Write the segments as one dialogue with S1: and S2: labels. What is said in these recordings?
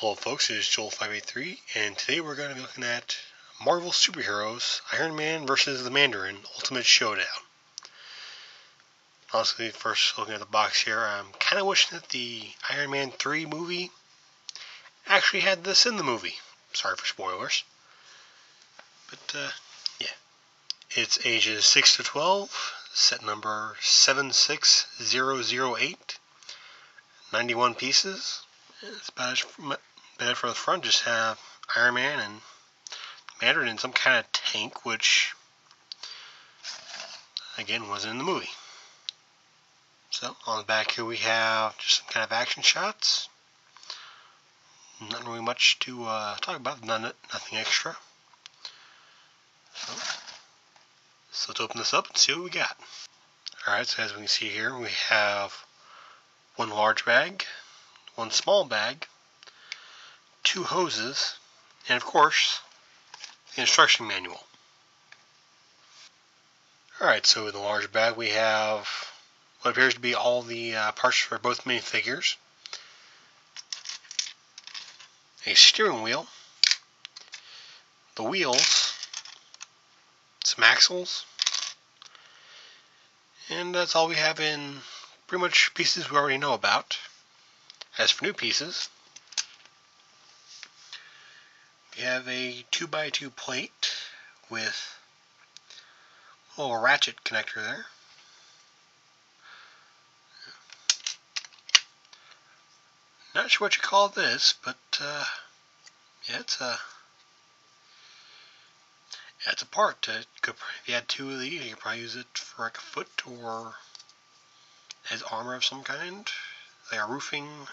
S1: Hello folks, it is Joel583, and today we're going to be looking at Marvel Superheroes, Iron Man vs. the Mandarin, Ultimate Showdown. Honestly, first looking at the box here, I'm kind of wishing that the Iron Man 3 movie actually had this in the movie. Sorry for spoilers. But, yeah. It's ages 6 to 12, set number 76008, 91 pieces. It's about for the front, just have Iron Man and Mandarin in some kind of tank, which, again, wasn't in the movie. So, on the back here we have just some kind of action shots. Not really much to talk about, nothing extra. So let's open this up and see what we got. Alright, so as we can see here, we have one large bag, one small bag, two hoses, and of course, the instruction manual. Alright, so in the large bag we have what appears to be all the parts for both minifigures. A steering wheel, the wheels, some axles, and that's all we have in pretty much pieces we already know about. As for new pieces, we have a 2x2 plate with a little ratchet connector there. Not sure what you call this, but yeah, it's a part. If you had two of these, you could probably use it for like a foot or as armor of some kind, like a roofing.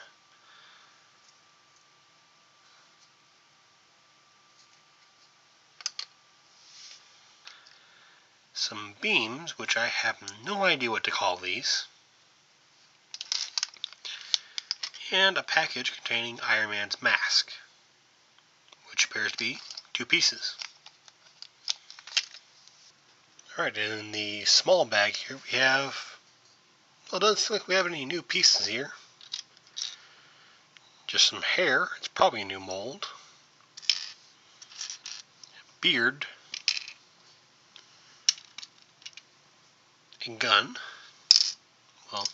S1: Some beams, which I have no idea what to call these. And a package containing Iron Man's mask, which appears to be two pieces. Alright, in the small bag here we have, well, it doesn't seem like we have any new pieces here. Just some hair, it's probably a new mold. Beard. A gun. Well,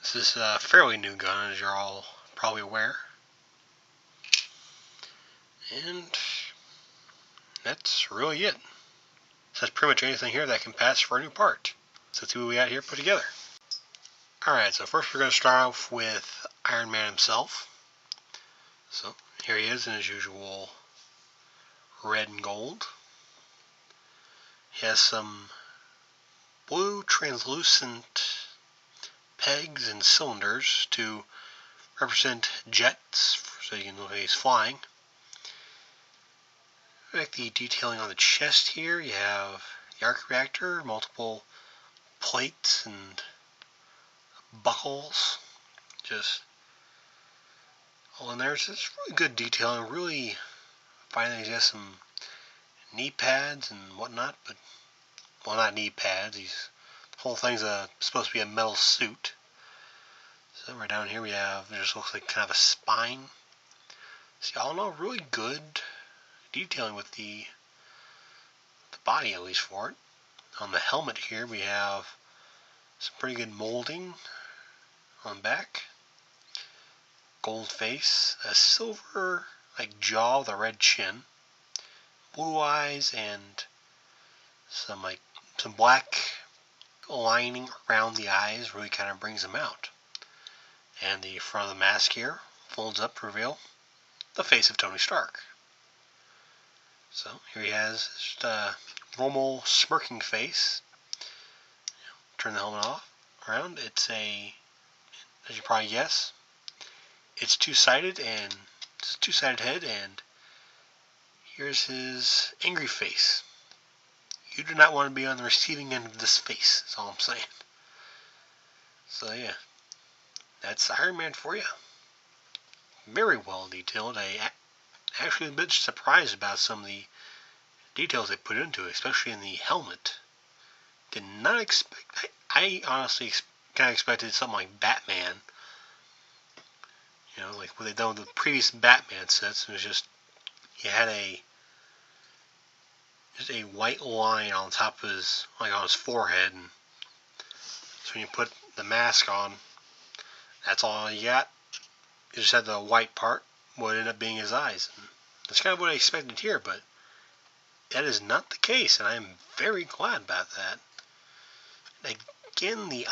S1: this is a fairly new gun, as you're all probably aware. And that's really it. So that's pretty much anything here that can pass for a new part. So let's see what we got here put together. Alright, so first we're going to start off with Iron Man himself. So here he is in his usual red and gold. He has some blue translucent pegs and cylinders to represent jets, so you can know he's flying. Like the detailing on the chest here, you have the arc reactor, multiple plates and buckles, just all in there. So it's really good detailing. Really fine that he has some knee pads and whatnot, but well, not knee pads. The whole thing's supposed to be a metal suit. So right down here we have, it just looks like kind of a spine. So y'all know, really good detailing with the body, at least for it. On the helmet here we have some pretty good molding on the back. Gold face, a silver like jaw with a red chin, blue eyes, and some black lining around the eyes really kind of brings them out. And the front of the mask here folds up to reveal the face of Tony Stark. So here he has just a normal smirking face. Turn the helmet off around. It's as you probably guess, it's two-sided, and it's a two-sided head, and here's his angry face. You do not want to be on the receiving end of this face, is all I'm saying. So yeah, that's Iron Man for you. Very well detailed. Actually a bit surprised about some of the details they put into it, especially in the helmet. Did not expect, I honestly kind of expected something like Batman. You know, like what they've done with the previous Batman sets. It was just he had just a white line on top of his, like on his forehead, and so when you put the mask on, that's all you got. You just had the white part, what ended up being his eyes. And that's kind of what I expected here, but that is not the case, and I am very glad about that. Again, the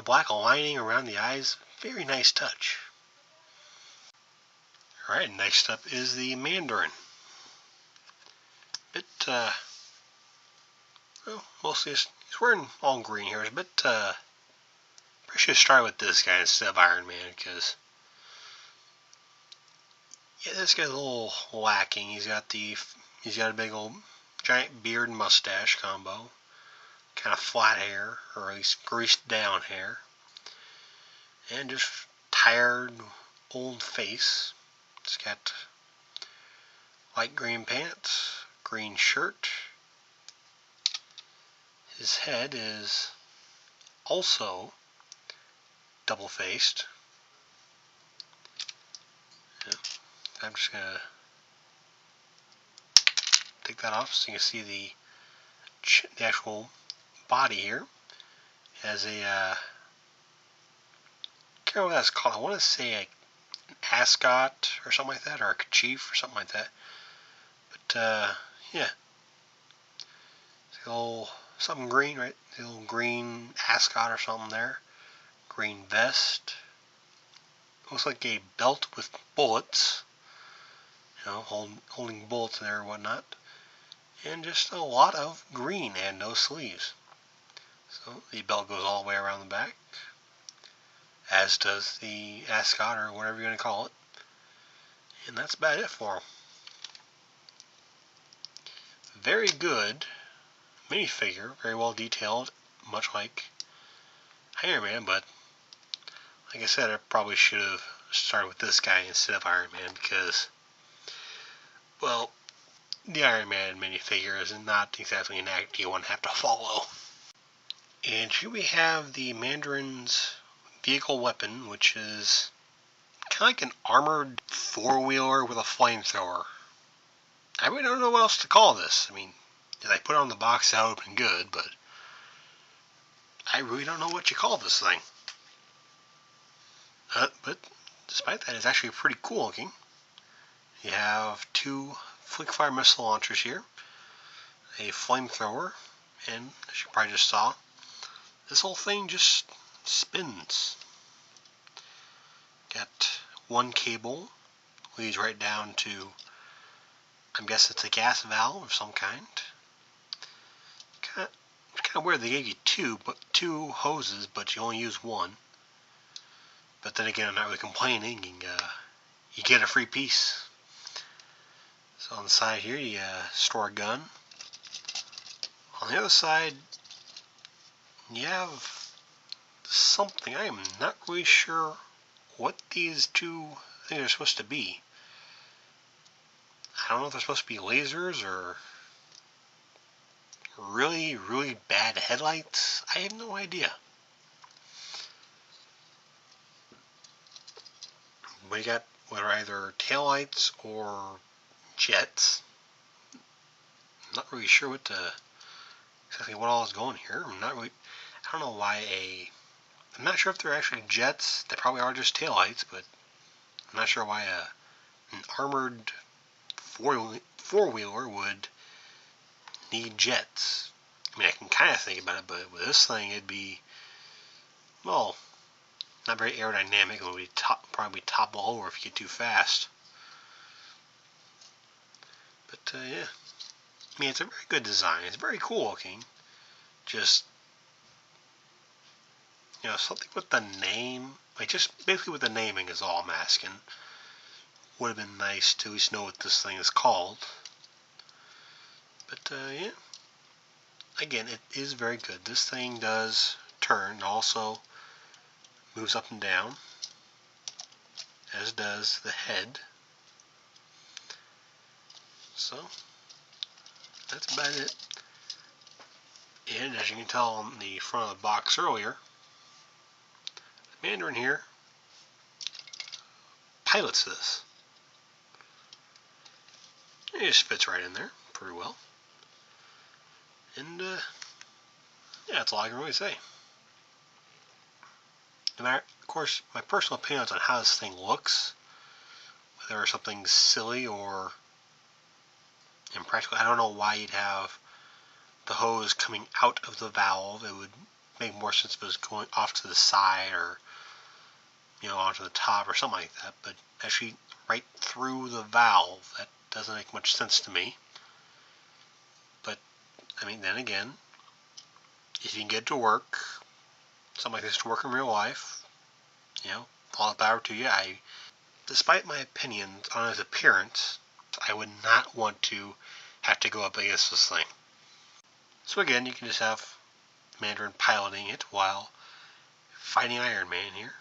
S1: black lining around the eyes, very nice touch. Alright, next up is the Mandarin. Well, mostly he's wearing all green here. It's a bit, probably should start with this guy instead of Iron Man, because, yeah, this guy's a little lacking. He's got a big old giant beard and mustache combo. Kind of flat hair, or at least greased down hair. And just tired, old face. It's got light green pants, green shirt. His head is also double-faced. Yeah. I'm just going to take that off so you can see the actual body here. It has a, I can't remember what that's called. I want to say an ascot or something like that, or a kerchief or something like that. But, yeah. It's a little something green, right? A little green ascot or something there. Green vest. Looks like a belt with bullets. You know, holding bullets there or whatnot. And just a lot of green and no sleeves. So the belt goes all the way around the back, as does the ascot or whatever you're going to call it. And that's about it for him. Very good minifigure, very well detailed, much like Iron Man, but like I said, I probably should have started with this guy instead of Iron Man, because, well, the Iron Man minifigure is not exactly an act you want to have to follow. And here we have the Mandarin's vehicle weapon, which is kind of like an armored four-wheeler with a flamethrower. I really don't know what else to call this. I mean, if I put it on the box, that would have been good, but I really don't know what you call this thing. But despite that, it's actually pretty cool looking. You have two flick-fire missile launchers here, a flamethrower, and as you probably just saw, this whole thing just spins. Got one cable, leads right down to, I'm guessing it's a gas valve of some kind. Kind of weird they gave you two hoses, but you only use one. But then again, I'm not really complaining. You get a free piece. So on the side here, you store a gun. On the other side, you have something. I am not really sure what these two things are supposed to be. I don't know if they're supposed to be lasers or really, really bad headlights. I have no idea. We got what are either taillights or jets. I'm not really sure exactly what all is going here. I don't know why I'm not sure if they're actually jets. They probably are just taillights, but I'm not sure why an armored four-wheeler would need jets. I mean, I can kind of think about it, but with this thing, it'd be, well, not very aerodynamic. It would probably topple over if you get too fast. But, yeah. I mean, it's a very good design. It's very cool looking. Just, you know, something with the name, like just basically with the naming is all I'm asking. Would have been nice to at least know what this thing is called. But, yeah. Again, it is very good. This thing does turn, also moves up and down, as does the head. So, that's about it. And as you can tell on the front of the box earlier, the Mandarin here pilots this. It just fits right in there pretty well. And yeah, that's all I can really say. No matter, of course, my personal opinions on how this thing looks, whether it's something silly or impractical. I don't know why you'd have the hose coming out of the valve. It would make more sense if it was going off to the side or, onto the top or something like that. But actually right through the valve, that doesn't make much sense to me. But, I mean, then again, if you can get it to work, something like this to work in real life, all the power to you. Despite my opinions on its appearance, I would not want to have to go up against this thing. So again, you can just have Mandarin piloting it while fighting Iron Man here.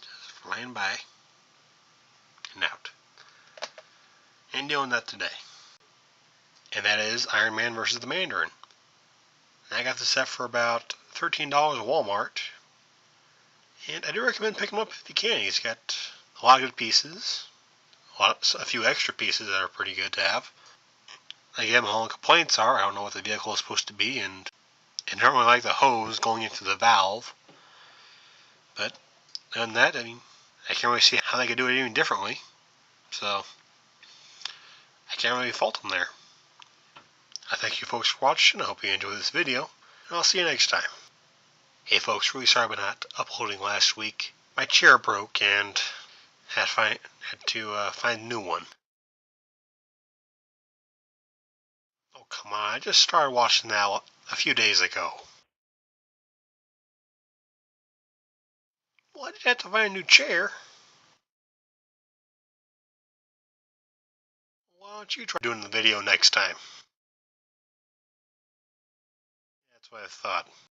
S1: Just flying by and out. And doing that today. And that is Iron Man versus the Mandarin. And I got this set for about $13 at Walmart. And I do recommend picking him up if you can. He's got a lot of good pieces. A few extra pieces that are pretty good to have. Again, my only complaints are I don't know what the vehicle is supposed to be, and I don't really like the hose going into the valve. But other than that, I mean, I can't really see how they could do it even differently. So I can't really fault them there. I thank you folks for watching. I hope you enjoyed this video, and I'll see you next time. Hey folks, really sorry about not uploading last week. My chair broke and had to find a new one. Oh come on, I just started watching that a few days ago. Well, I did have to find a new chair. Why don't you try doing the video next time? That's what I thought.